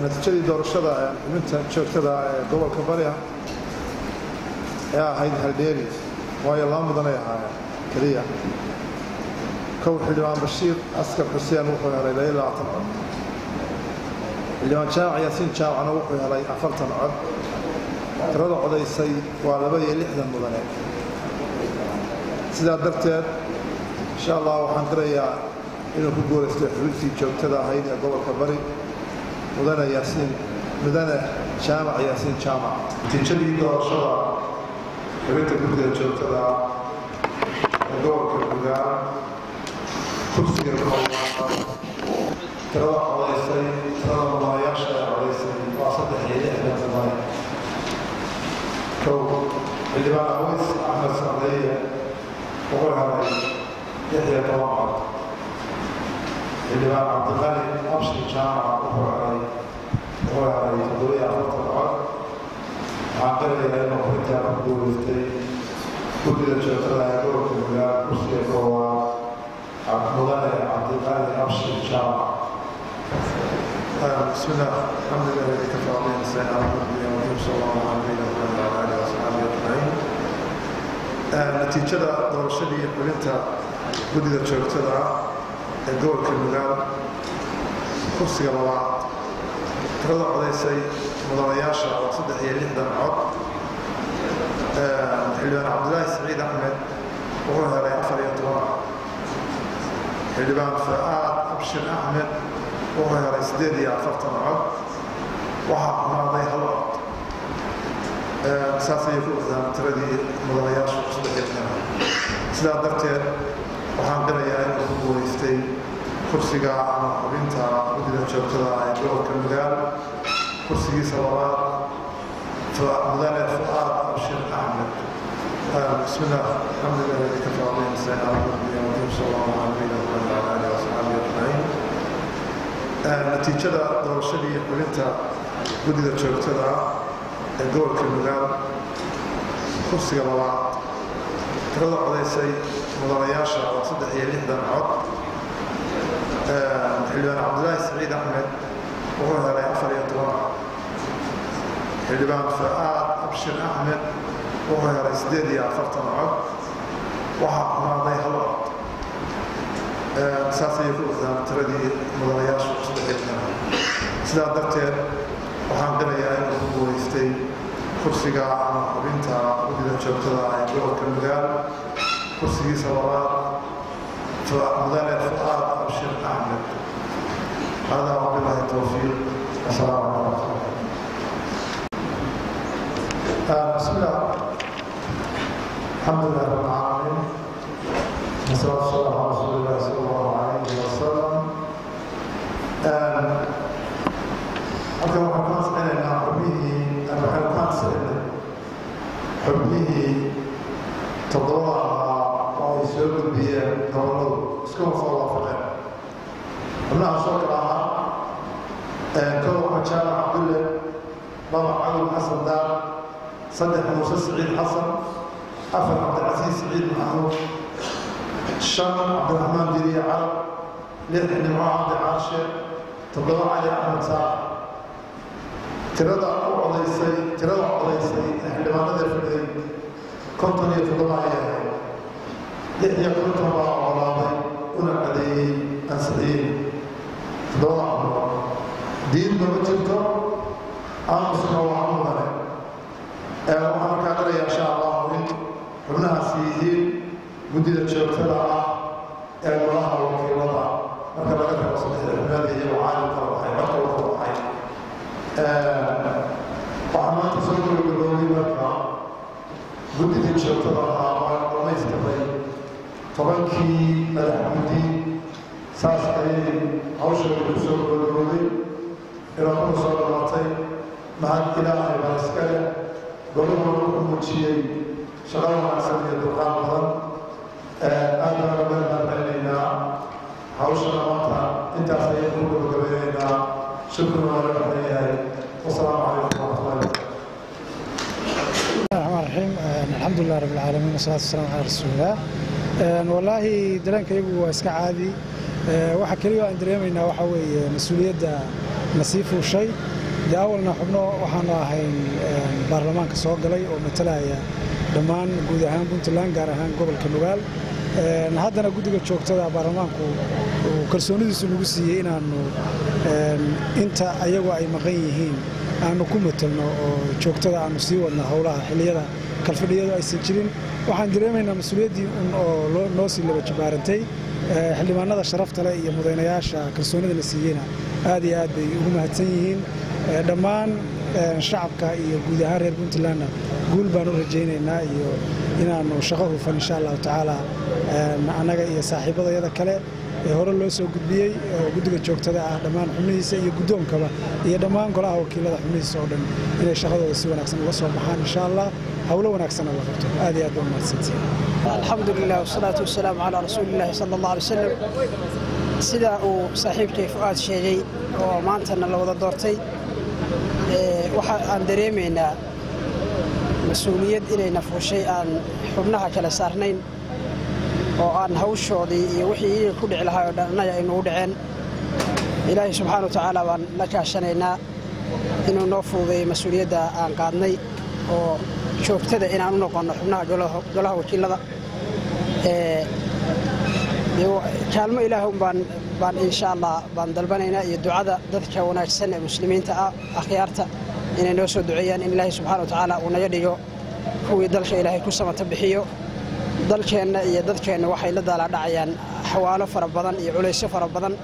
natiijadii doorashada xubinta joogtada ee gobolka Bari ayaa ahayd haldheeri waayo laba mudan ay ahaayeen kaliya kow xildhibaan Bashiir Askar Xuseen wuxuu helay 20 cod xildhibaan Jaac Yaasiin Jaacna wuxuu helay 40 cod tirada codaysay waa 62 mudane sidaa darteed insha Allah waxaan qirayaa inuu ku guulaysto xubintii joogtada ahayd ee gobolka Bari mudane Jaamac Yaasiin Jaamac natiijadii doorashada xubinta guddiga joogtada ee gobolka Bugaa kursiga koowaad tirada codaysay tirada mudanayaasha ee codaysay waa 63 mudane kow xildhibaan Aweys Axmed Sacdeeye wuxuu helay 16 cod xildhibaan Cabdiqani Abshir Jaamac wuxuu helay 40 cod waxaan qirayaa inuu xubintaa ku guulaystay guddiga joogtada ee gobolka Bugaa kursiga koowaad mudane Cabdiqani Abshir Jaamac بسم الله الحمد لله الذي كفى به نستعين على امره وصلى الله على نبينا محمد وعلى اله وصحبه اجمعين natiijada doorashadii xubinta guddiga joogtada ee gobolka Bugaa kursiga labaad tirada codaysay mudanayaasha waa 63 cod xildhibaan Cabdilaahi Saciid Axmed wuxuu helay 14 cod xildhibaan Fuaad Abshir Axmed wuxuu helay 48 cod waxaa xumaaday 1 cod saasay ku qodaan tiradii mudanayaasha 63 sidaa darteed waxaan qirayaa inuu ku guulaystay kursiga ama xubinta guddiga joogtada ee gobolka Bugaa kursigiisa labaad mudane Fuaad Abshir Axmed بسم الله الحمد لله الذي كفى به نستعين على امره وصلى الله على نبينا محمد وعلى اله وصحبه اجمعين natiijada doorashadii xubinta guddiga joogtada ee gobolka Bugaa kursiga labaad tirada codaysay mudanayaasha waa 63 cod xildhibaan Cabdilaahi Saciid Axmed wuxuu helay 14 cod xildhibaan Fuaad Abshir Axmed wuxuu helay 48 cod waxaa xumaaday 1 cod saasay ku qodaan tiradii mudanayaasha 63 sidaa darteed waxaan qirayaa inuu ku guulaystay kursiga ama xubinta guddiga joogtada ee gobolka Bugaa kursigiisa labaad mudane Fuaad Abshir Axmed هذا وبالله التوفيق والسلام عليكم بسم الله الحمد لله رب العالمين والصلاة والسلام على رسول الله صلى الله عليه وسلم halkan waxaan ka mas'alaynaa xubnihii toddobada ahaa oo ay soo gudbiyeen gobolladu iska soo waafaqeen xubnaha soo kala ahaa kow Jaamac Cabdulle laba Cawil Xasan Daar saddex Muuse Saciid Xasan afar Cabdilcasiis Saciid Maxamuud shan Cabdiraxmaan Diriye Carab lix Nimco Cabdi Caarshe toddoba Cali Axmed Saar tirada codaysay xildhibaanada fadhiyay 57 ayay ahayd 56 baa ogolaaday una cadeeyey ansixiyey 7 diin ma jirto aamusna waa mudane waxaan markaa qirayaa insha Allah in xubnahaasi yihiin guddiga joogtada ah ee golaha wakiilada marka laga reebo 3 xubnood iyo caalamka waxay codka u qabanayaan waxaan maanta soo gabagaboobay marka guddiga joogtada ahaa waa dhamaystiray 10kii madax guddi saas ayay hawshooda ku soo gabagaboobay ilaa ku soo dhamatay mahad ilaahay baa iska leh golaha wuxuu muujiyey shaqo wanaagsan iyo dulqaad badan aad baan uga mahadcelinaynaa hawshana maanta intaas ayaynu ku gabagabaynaynaa shukran waa laga leeyahay والسلام عليكم ورحمة الله وبركاته. الحمد لله رب العالمين والصلاة والسلام على رسول الله. والله درeenka iyagu waa iska caadi. waxa kaliya aan dareemaynaa waxa weeye mas'uuliyadda nasiif u shay. awalna xubno waxaan ahayn baarlamaanka soo galay oo matalaya dhammaan guud ahaan Puntland gaar ahaan gobolka Nugaal. haddana guddiga joogtada baarlamaanku kalsoonidiisu nagu siiyay inaanu inta ayagu ay maqan yihiin aanu ku matalno oo joogtada aanu sii wadno hawlaha xilliyada kalfadhiyadu aysan jirin. waxaan dareemaynaa mas'uuliyaddii oo noo sii laba jibaarantay xildhibaanada sharafta leh iyo mudanayaasha kalsoonida la siiyayna aad iyo aad bay ugu mahadsan yihiin. dhammaan shacabka iyo guud ahaan reer Puntlandna guul baan u rajaynaynaa iyo inaanu shaqo hufan insha Allah taala anaga iyo saaxiibadayada kale ee hore loo soo gudbiyay guddiga joogtada ah dhammaan xubnihiisa iyo guddoonkaba iyo dhammaan golaha wakiilada xubnihiisa oo dhan inay shaqadooda si wanaagsan uga soo baxaan insha Allah hawlo wanaagsan la qabto aad iyo aad baan mahadsantihiin. alxamdulillah wasalaatu wasalaamu ala rasuulillah sallallahu alayhi wasallam. sida uu saaxiibkay Fuaad sheegay oo maantana la wada doortay waxa aan dareemaynaa mas'uuliyad inay nafushay aan xubnaha kala saarnayn oo aan hawshoodii iyo wixii ku dhici lahaa oo dhan ay nagu dhaceen. ilaahay subxaanahu wa ta'aala waan la kaashanaynaa inuu noo fududeeyo mas'uuliyadda aan qaadnay oo joogtada inaan u noqono xubnaha golaha wakiilada. kaalmo ilaahay baan insha Allah baan dalbanaynaa iyo ducada dadka wanaagsan ee muslimiinta ah akhyaarta inay noo soo duceeyaan in ilaahay subxaanahu wa ta'aala uu naga dhigo kuwii dalka ilaahay ku samata bixiyo. dalkeenna iyo dadkeenna waxay la daala dhacayaan xawaalo fara badan iyo culaysyo fara badan.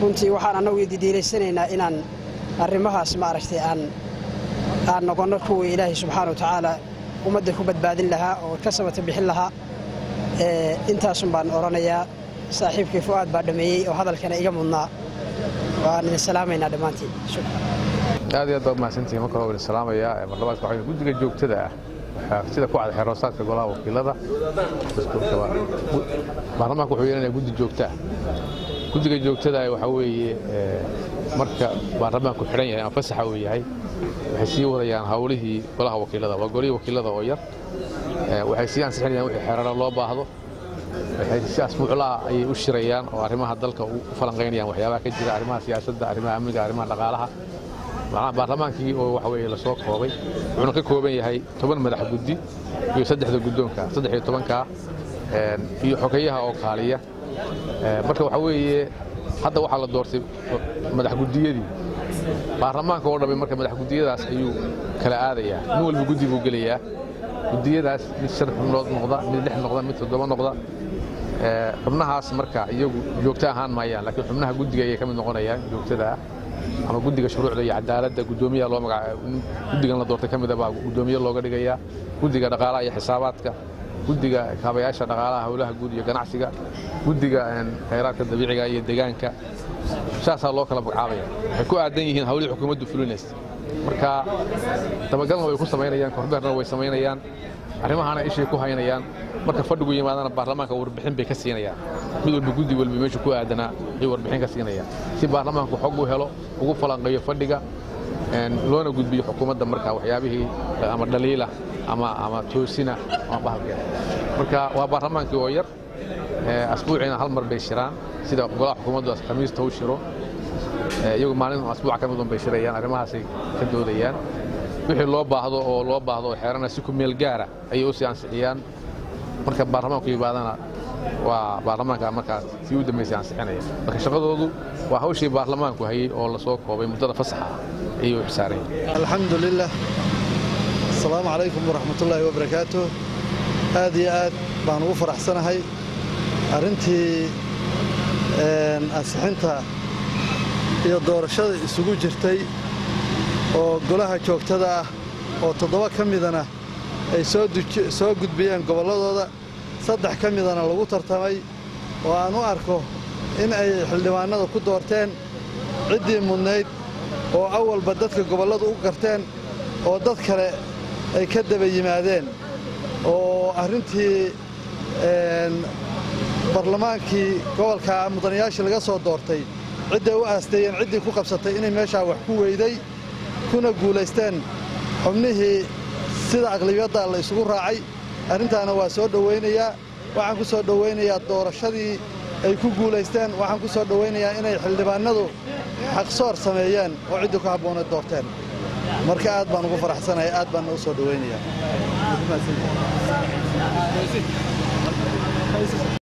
runtii waxaan anagu diidiilaysanaynaa inaan arrimahaas maaragtay aan noqono kuwii ilaahay subxaanahu wa ta'aala ummadda ku badbaadin lahaa oo ka samata bixin lahaa. intaasun baan oranayaa saaxiibkay Fuaad baa dhameeyay oo hadalkana iga mudnaa. waan salaamaynaa dhammaantiin. aad iyo aad mahadsantihiin marka hore salaamaya marlabaad waxa guddiga joogtada ah sida ku cad xiroosaadka golaha wakiilada baarlamaanku wuxuu yeelanayaa guddi joogta guddiga joogtada waxa weeye marka baarlamaanku xiran yahay ama fasaxa uu yahay waxay sii wadayaan hawlihii golaha wakiilada waa golihii wakiilada oo yar waxay sii ansixinayaan wixii xeerara loo baahdo waxay si asbuuclaha ay u shirayaan oo arrimaha dalka u falanqeynayaan waxyaabaha ka jira arrimaha siyaasadda arrimaha amniga arrimaha dhaqaalaha baarlamaankii oo waxa weeye la soo koobay wuxuuna ka kooban yahay 10 madax guddi iyo 3 guddoonka 13ka iyo xogeyaha oo kaaliya. marka waxa weeye hadda waxa la doortay madax guddiyadii baarlamaanka oo dhamay marka madax guddiyadaas ayuu kala aadayaa nin walba guddi buu gelayaa. guddiyadaas mid 5 xubnood noqda mid 6 noqda mid 7 noqda. xubnahaas marka iyagu joogta ahaan maayaan laakiin xubnaha guddiga ay ka mid noqonayaan joogtada ama guddiga shuruucda iyo cadaaladda guddoomiyaha loo magacaabo guddigan la doortay kamid ah guddoomiye looga dhigayaa guddiga dhaqaalaha iyo xisaabaadka guddiga kaabayaasha dhaqaalaha hawlaha guud iyo ganacsiga guddiga khayraadka dabiiciga iyo deegaanka saasaa loo kala magacaabaya waxay ku aadan yihiin hawlihii xukuumaddu fulinaysa. marka dabagalna way ku samaynayaan kormeerna way samaynayaan arrimahana ishay ku haynayaan. marka fadhigu yimaadana baarlamaanka warbixin bay ka siinayaan mid walba guddi walba meesha ku aadana ay warbixin ka siinayaan si baarlamaanku xog u helo ugu falanqeeyo fadhiga loona gudbiyo xukuumadda marka waxyaabihii ama dhaliila ama toosina ama bahalkeeda. marka waa baarlamaankii oo yar asbuucina hal mar bay shiraan sida golaha xukuumaddu khamiista u shiro iyagu maalin asbuuc ka mid bay shirayaan arrimahaasay ka doodayaan wixii loo baahdo xeerana si ku meel gaara ay u sii ansixiyaan. marka baarlamaanku yimaadana waa baarlamaanka markaas si u dhameysay ansixinaya. marka shaqadoodu waa hawshii baarlamaanku hayay oo la soo koobay muddada fasaxa ayuu xisaaray. alxamdulillah assalaamu calaykum waraxmatullaahi wabarakaatuh. aad iyo aad baan ugu faraxsanahay arrintii ansixinta iyo doorashada isugu jirtay oo golaha joogtada ah oo 7 ka midana ay soo gudbiyeen gobolladooda 3 ka midana lagu tartamay oo aan u arko in ay xildhibaanada ku doorteen ciddii mudnayd oo awalba dadka gobolladu u garteen oo dad kale ay ka daba yimaadeen oo arrintii barlamaankii gobolka mudanayaashii laga soo doortay cidday u aasteeyeen ciddii ku qabsatay inay meeshaa wax ku weyday kuna guulaysteen xubnihii sida aqlabiyadda la isugu raacay arrintaana waa soo dhowaynayaa waxaan ku soo dhowaynayaa doorashadii ay ku guulaysteen waxaan ku soo dhowaynayaa inay xildhibaanadu xaqsoor sameeyeen oo ciddu ku habboonay doorteen marka aad baan ugu faraxsanahay aad baan u soo dhowaynayaa